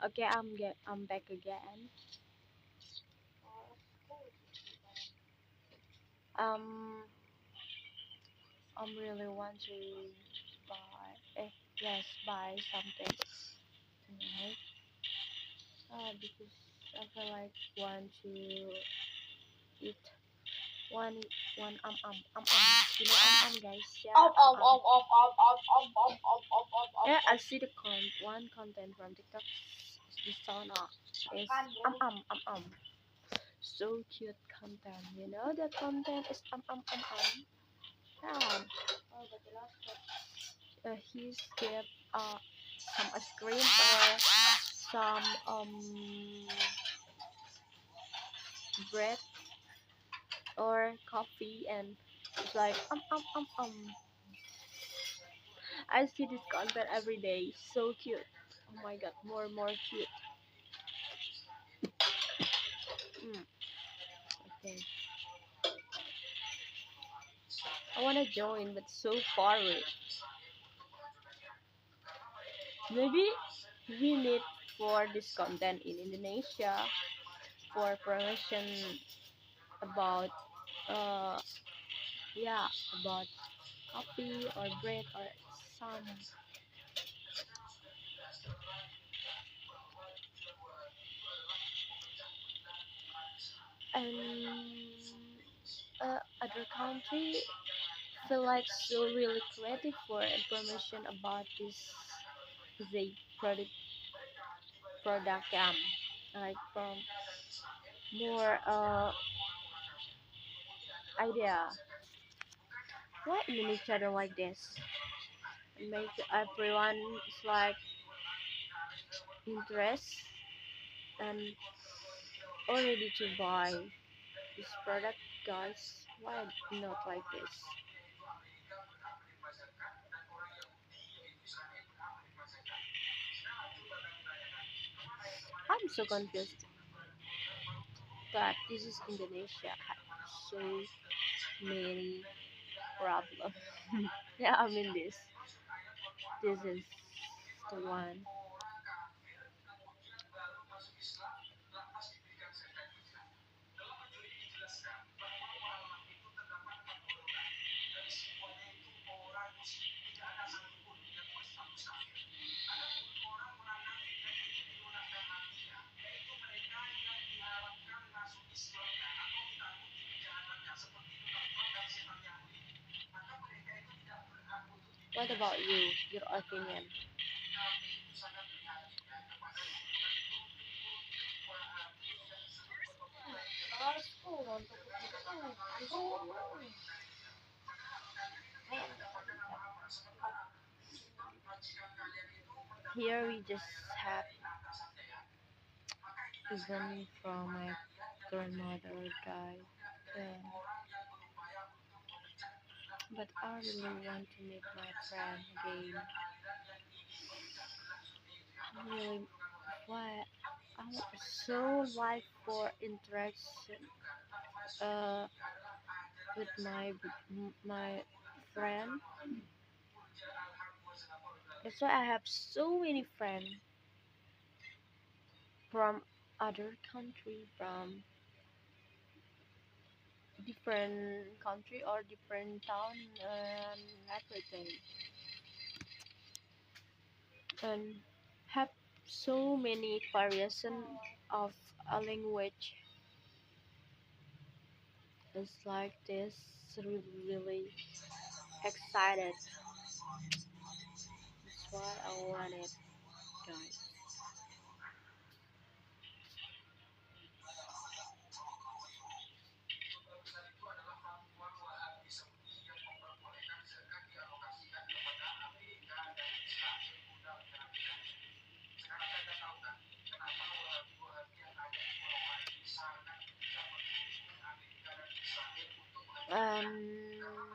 Okay, I'm back again. Um, I'm really want to buy. Yes, buy something tonight. Because I feel like want to eat one You know guys. Yeah, Yeah, I see the one content from TikTok. This song is so cute content. You know the content is Yeah. He's give some ice cream or some bread or coffee, and it's like I see this content every day. So cute. Oh my god, more cute. Mm, okay. I wanna join, but so far away. Maybe we need for this content in Indonesia for promotion about uh yeah about coffee or bread or some. And other country feel like so really creative for information about this the product like from more idea. Why Indonesia don't like this? Make everyone is like interest and already to buy this product, guys. Why not like this? I'm so confused. But this is Indonesia had so many problems. Yeah, I mean this. This is the one. What about you? Your opinion? Here we just have even from my grandmother died. But I really want to meet my friend again. Really, why I so like for interaction uh with my friend. That's why I have so many friends from other country, from different country or different town and everything, and have so many variation of a language. It's like this, really excited. That's why I want it, guys.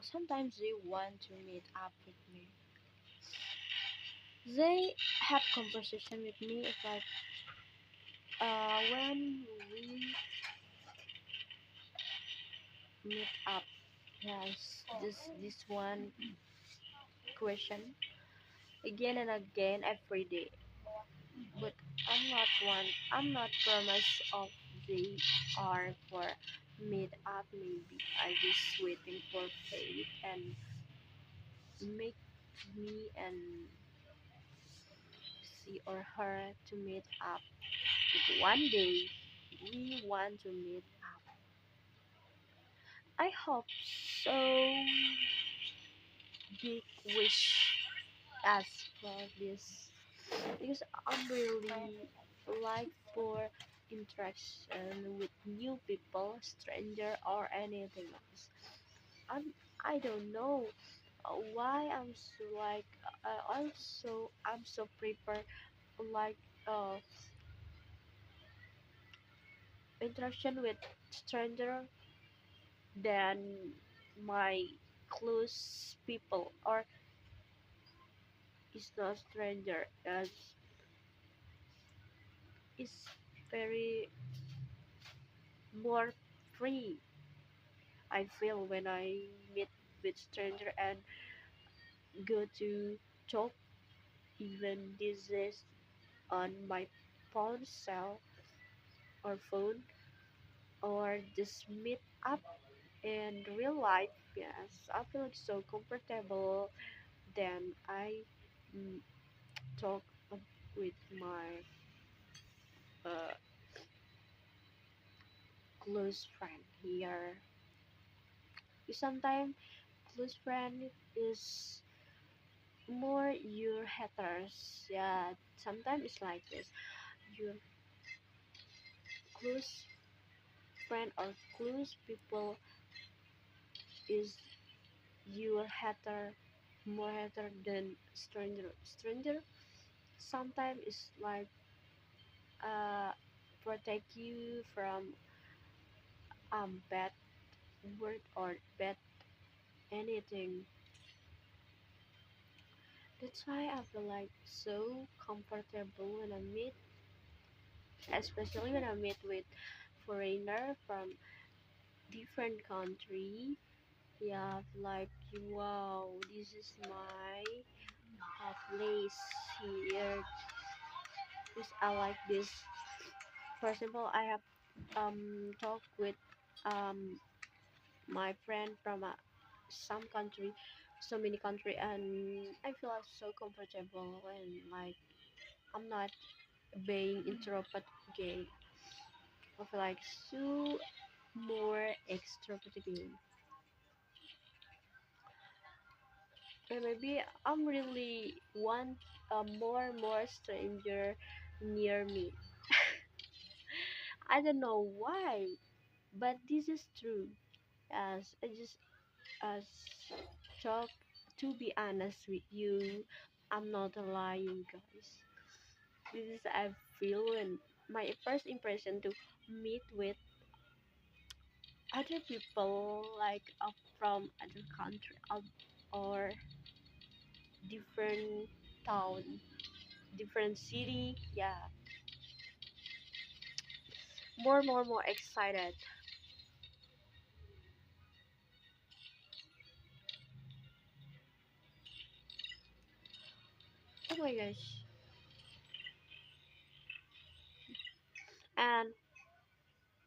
Sometimes they want to meet up with me. They have conversation with me. It's like when we meet up. Yes, this one question again and again every day. but I'm not promise of they are for meet up. Maybe I just waiting for fate and make me and she or her to meet up. If one day we want to meet up, I hope so. Big wish as for this because I'm really like for interaction with new people, stranger or anything else. I'm I don't know why I'm so like also I'm so prepared like uh interaction with stranger than my close people or is not stranger as is very more free I feel when I meet with stranger and go to talk even this is on my phone cell or phone or just meet up in real life. Yes, I feel so comfortable. Then I mm, talk with my uh, close friend here. Sometimes close friend is more your haters. Yeah, sometimes it's like this. Your close friend or close people is your hater more hater than stranger. Stranger sometimes is like uh protect you from bad word or bad anything. That's why I feel like so comfortable when I meet, especially when I meet with foreigner from different country. Yeah, like wow, this is my place here. Because I like this. For example, I have talked with um my friend from some country, so many country, and I feel like so comfortable and like I'm not being introvert gay. I feel like so more extroverted gay. And maybe I'm really want more stranger near me. I don't know why, but this is true. As I just as talk to be honest with you, I'm not lying, guys. This is I feel and my first impression to meet with other people like from other country or different town, different city. Yeah, more excited. Oh my gosh! And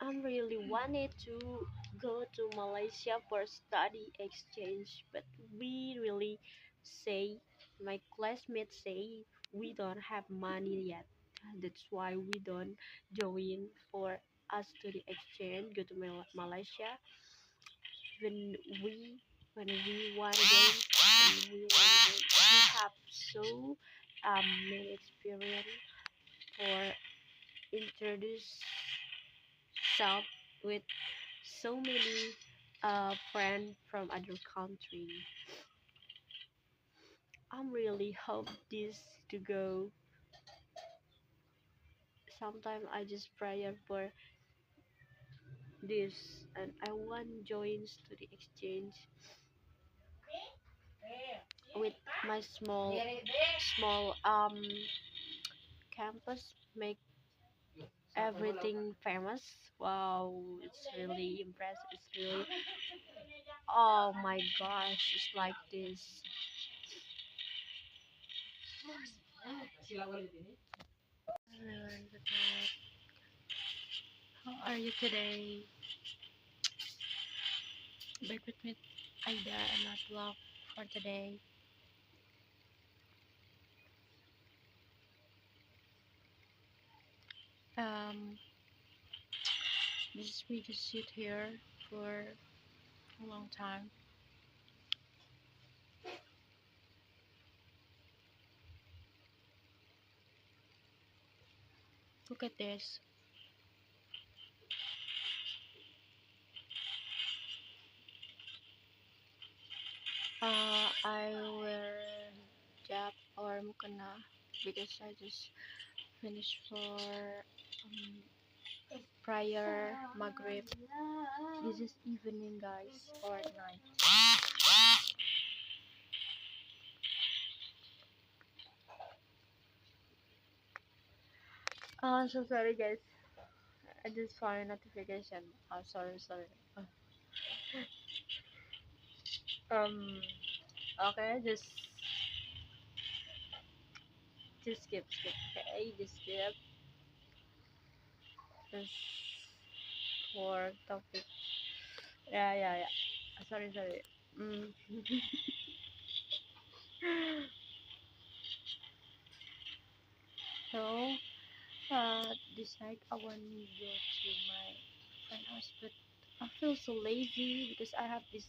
I'm really wanted to go to Malaysia for study exchange, but we really say my classmates say we don't have money yet. That's why we don't join for a study exchange go to Malaysia. When we when we want to go, we have so many experience for introduce self with so many friends from other country. I'm really hope this to go. Sometimes I just pray for this, and I want join study exchange with my small campus. Make everything famous. Wow, it's really impressive. It's really oh my gosh, it's like this. Everyone, good night. How are you today? Back with me, Aida, and not vlog for today. Um, this we just sit here for a long time. Look at this. I wear hijab or mukana because I just finished for prior Maghrib. This is evening, guys, or night. So sorry, guys. I just found a notification. Oh, sorry. Uh, Um, okay, just skip. Okay, just skip. Just for topic. Yeah. Sorry. Mm. So, this night I want to go to my friend's house, but I feel so lazy because I have this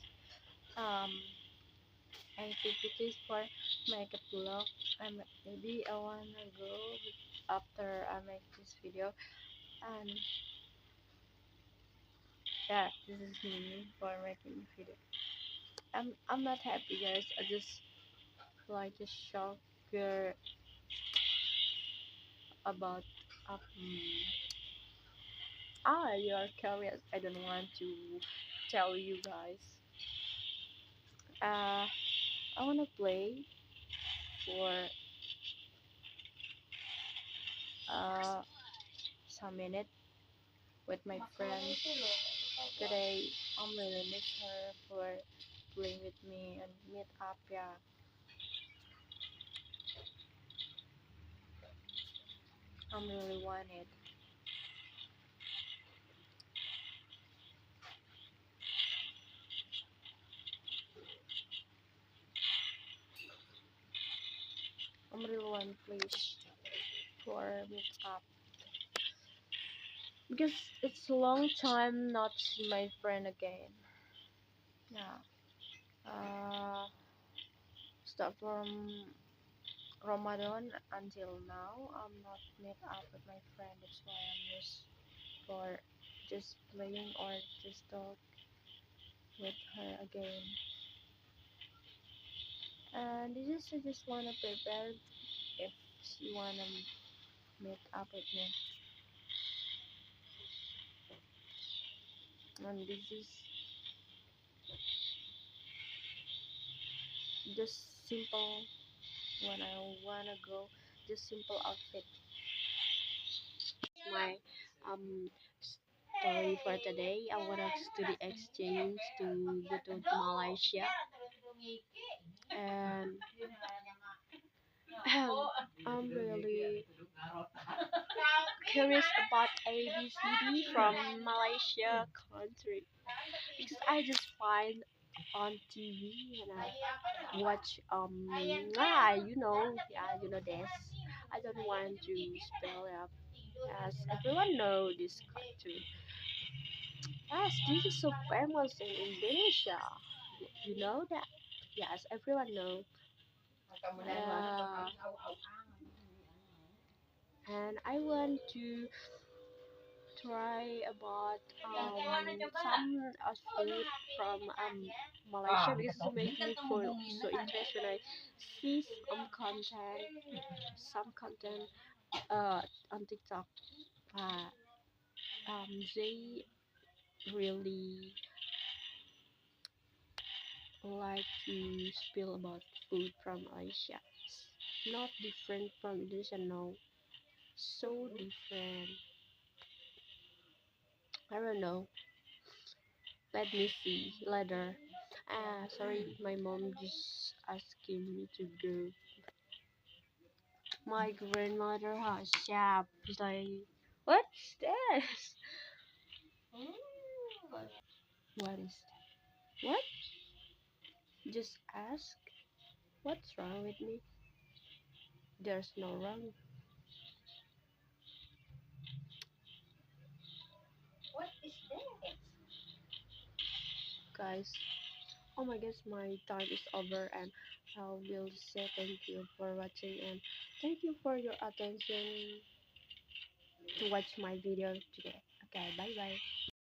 um activities for makeup vlog. Maybe I wanna go after I make this video, and yeah, this is me for making the video. I'm not happy, guys. I just like a shocker about you're curious. I don't want to tell you guys. Uh, I wanna play for uh some minute with my friend today. I'm really miss her for playing with me and meet up. Yeah, I'm really wanted. I'm really want place for meet up because it's a long time not see my friend again. Yeah. Start from Ramadan until now, I'm not met up with my friend. That's why I'm just playing or just talk with her again. And this is I just wanna prepare if she wanna meet up with me. And this is just simple when I wanna go. Just simple outfit. My um story for today. I wanna study exchange to go to Malaysia, and I'm really curious about ABCD from Malaysia country because I just find on TV and I watch you know this. I don't want to spell it up as everyone know this country. Yes, this is so famous in Indonesia. You know that? Yes, everyone know. Uh, and I want to try about some food from Malaysia because it makes me feel so interested when I see some content on TikTok. Uh, they really like to spill about food from Malaysia. It's not different from Indonesia, no. So different. I don't know. Let me see later. Sorry, my mom just asking me to go. My grandmother has sharp play. What's this? What is that? What? Just ask. What's wrong with me? There's no wrong. Guys, oh my gosh, my time is over and I will say thank you for watching and thank you for your attention to watch my video today. Okay, bye bye.